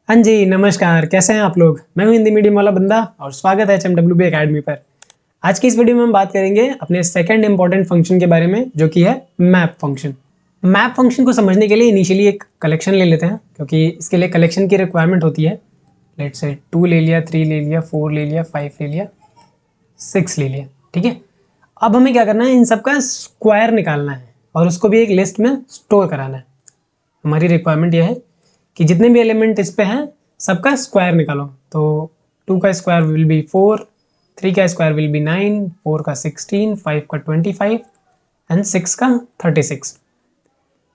हाँ जी, नमस्कार। कैसे हैं आप लोग? मैं हूं हिंदी मीडियम वाला बंदा और स्वागत है HMWB एकेडमी पर। आज की इस वीडियो में हम बात करेंगे अपने सेकंड इंपॉर्टेंट फंक्शन के बारे में, जो कि है मैप फंक्शन। मैप फंक्शन को समझने के लिए इनिशियली एक कलेक्शन ले लेते हैं, क्योंकि इसके लिए कलेक्शन की रिक्वायरमेंट होती है। लेट्स से 2 ले लिया, 3 ले लिया, 4 ले लिया, 5 ले लिया, 6 ले लिया। ठीक है, अब हमें क्या करना है, इन सबका स्क्वायर निकालना है और उसको भी एक लिस्ट में स्टोर कराना है। हमारी रिक्वायरमेंट यह है कि जितने भी एलिमेंट इस पे हैं सबका स्क्वायर निकालो। तो 2 का स्क्वायर विल बी 4, 3 का स्क्वायर विल बी 9, 4 का 16, 5 का 25 एंड 6 का 36।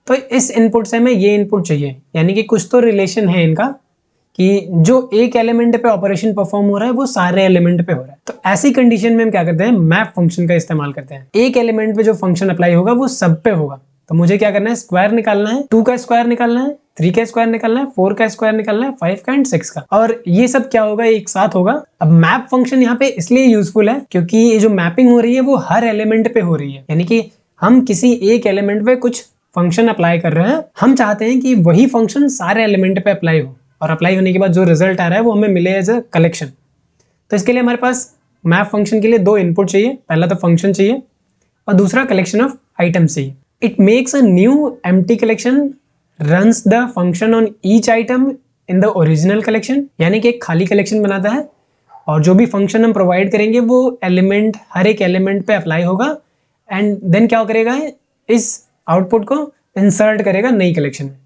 तो इस इनपुट से हमें ये इनपुट चाहिए, यानी कि कुछ तो रिलेशन है इनका कि जो एक एलिमेंट पे ऑपरेशन परफॉर्म हो रहा है वो सारे एलिमेंट पे हो रहा है। तो ऐसी कंडीशन में हम क्या करते हैं, मैप फंक्शन का इस्तेमाल करते हैं। एक एलिमेंट पे जो फंक्शन अप्लाई होगा वो सब पे होगा। तो मुझे क्या करना है, स्क्वायर निकालना है, 2 का स्क्वायर निकालना है, 3 का स्क्वायर निकालना है, 4 का स्क्वायर निकालना है, 5 का एंड 6 का। और ये सब क्या होगा, एक साथ होगा। अब मैप फंक्शन यहाँ पे इसलिए यूजफुल है क्योंकि ये जो मैपिंग हो रही है वो हर एलिमेंट पे हो रही है, यानी कि हम किसी एक एलिमेंट पे कुछ फंक्शन अप्लाई कर रहे हैं। हम चाहते हैं कि वही फंक्शन सारे एलिमेंट पे अप्लाई हो और अप्लाई होने के बाद जो रिजल्ट आ रहा है वो हमें मिले एज अ कलेक्शन। तो इसके लिए हमारे पास मैप फंक्शन के लिए दो इनपुट चाहिए। पहला तो फंक्शन चाहिए और दूसरा कलेक्शन ऑफ आइटम्स चाहिए। It makes a new empty collection, runs the function on each item in the original collection, यानी कि एक खाली कलेक्शन बनाता है और जो भी फंक्शन हम प्रोवाइड करेंगे वो एलिमेंट, हर एक एलिमेंट पे अप्लाई होगा एंड देन क्या करेगा, इस आउटपुट को इंसर्ट करेगा नई कलेक्शन में।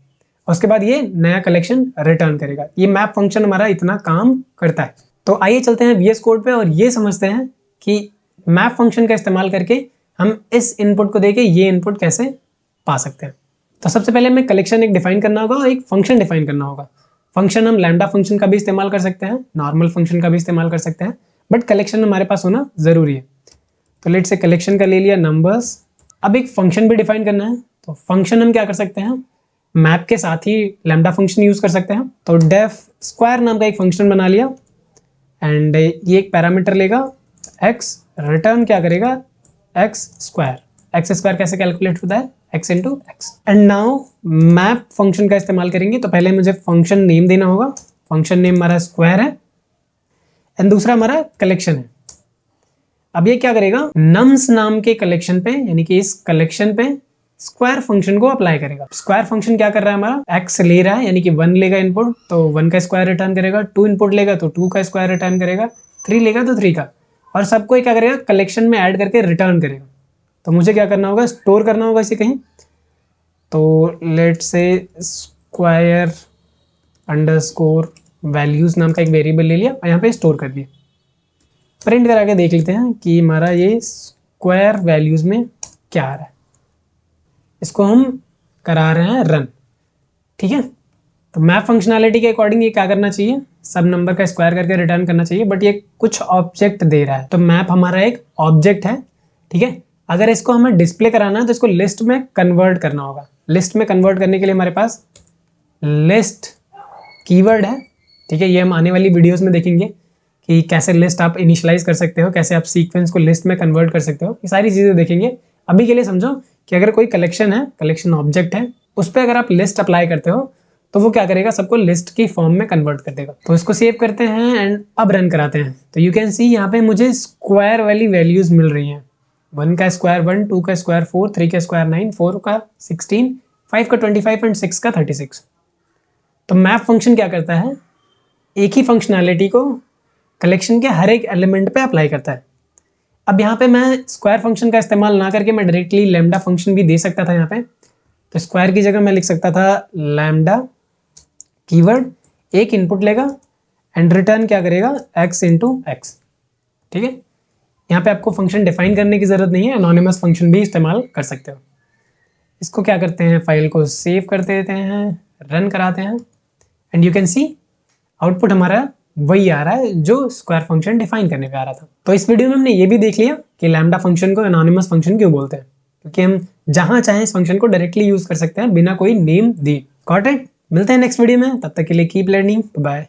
उसके बाद ये नया कलेक्शन रिटर्न करेगा। ये मैप फंक्शन हमारा इतना काम करता है। तो आइए चलते हैं VS कोड पे और ये समझते हैं कि मैप फंक्शन का इस्तेमाल करके हम इस इनपुट को देके ये इनपुट कैसे पा सकते हैं। तो सबसे पहले हमें कलेक्शन एक डिफाइन करना होगा और एक फंक्शन डिफाइन करना होगा। फंक्शन हम लैम्डा फंक्शन का भी इस्तेमाल कर सकते हैं, नॉर्मल फंक्शन का भी इस्तेमाल कर सकते हैं, बट कलेक्शन हमारे पास होना जरूरी है। तो लेट से कलेक्शन का ले लिया नंबर्स। अब एक फंक्शन भी डिफाइन करना है। तो फंक्शन हम क्या कर सकते हैं, मैप के साथ ही लैम्डा फंक्शन यूज कर सकते हैं। तो डेफ स्क्वायर नाम का एक फंक्शन बना लिया एंड ये एक पैरामीटर लेगा x, रिटर्न क्या करेगा, x स्क्वायर। x स्क्वायर कैसे कैलकुलेट होता है, x into x. And now map function का इस्तेमाल करेंगे। तो पहले मुझे फंक्शन नेम देना होगा। फंक्शन नेम हमारा स्क्वायर है एंड दूसरा हमारा कलेक्शन है। अब ये क्या करेगा, नम्स नाम के कलेक्शन पे, यानी कि इस कलेक्शन पे स्क्वायर फंक्शन को अप्लाई करेगा। स्क्वायर फंक्शन क्या कर रहा है, हमारा x ले रहा है, यानी कि 1 लेगा इनपुट तो 1 का स्क्वायर रिटर्न करेगा, 2 इनपुट लेगा तो 2 का स्क्वायर रिटर्न करेगा, 3 लेगा तो 3 का, और सबको क्या करेगा, कलेक्शन में ऐड करके रिटर्न करेगा। तो मुझे क्या करना होगा, स्टोर करना होगा इसे कहीं। तो लेट से स्क्वायर अंडरस्कोर वैल्यूज नाम का एक वेरिएबल ले लिया और यहाँ पे स्टोर कर दिया। प्रिंट करा के देख लेते हैं कि हमारा ये स्क्वायर वैल्यूज में क्या आ रहा है। इसको हम करा रहे हैं रन। ठीक है, तो मैप फंक्शनैलिटी के अकॉर्डिंग ये क्या करना चाहिए, सब नंबर का स्क्वायर करके रिटर्न करना चाहिए, बट ये कुछ ऑब्जेक्ट दे रहा है। तो मैप हमारा एक ऑब्जेक्ट है। ठीक है, अगर इसको हमें डिस्प्ले कराना है तो इसको लिस्ट में कन्वर्ट करना होगा। लिस्ट में कन्वर्ट करने के लिए हमारे पास लिस्ट कीवर्ड है। ठीक है, ये हम आने वाली वीडियोस में देखेंगे कि कैसे लिस्ट आप इनिशियलाइज कर सकते हो, कैसे आप सीक्वेंस को लिस्ट में कन्वर्ट कर सकते हो, ये सारी चीजें देखेंगे। अभी के लिए समझो कि अगर कोई कलेक्शन है, कलेक्शन ऑब्जेक्ट है, उस पर अगर आप लिस्ट अप्लाई करते हो तो वो क्या करेगा, सबको लिस्ट की फॉर्म में कन्वर्ट कर देगा। तो इसको सेव करते हैं एंड अब रन कराते हैं। तो यू कैन सी यहाँ पे मुझे स्क्वायर वाली वैल्यूज मिल रही हैं। 1 का स्क्वायर 1, 2 का स्क्वायर 4, 3 का स्क्वायर 9, 4 का 16, 5 का 25 एंड 6 का 36। तो मैप फंक्शन क्या करता है, एक ही फंक्शनैलिटी को कलेक्शन के हर एक एलिमेंट पे अप्लाई करता है। अब यहाँ पे मैं स्क्वायर फंक्शन का इस्तेमाल ना करके मैं डायरेक्टली लैम्डा फंक्शन भी दे सकता था यहाँ पे। तो स्क्वायर की जगह मैं लिख सकता था लैम्डा कीवर्ड, एक इनपुट लेगा एंड रिटर्न क्या करेगा, x इंटू एक्स। ठीक है, यहाँ पे आपको फंक्शन डिफाइन करने की जरूरत नहीं है, एनोनिमस फंक्शन भी इस्तेमाल कर सकते हो। इसको क्या करते हैं, फाइल को सेव कर देते हैं, रन कराते हैं and you can see output हमारा वही आ रहा है जो स्क्वायर फंक्शन डिफाइन करने पे आ रहा था। तो इस वीडियो में हमने ये भी देख लिया कि लैम्डा फंक्शन को एनोनिमस फंक्शन क्यों बोलते हैं, क्योंकि हम जहां चाहें इस फंक्शन को डायरेक्टली यूज कर सकते हैं बिना कोई नेम दिए। Got it? मिलते हैं नेक्स्ट वीडियो में, तब तक के लिए कीप लर्निंग, बाय।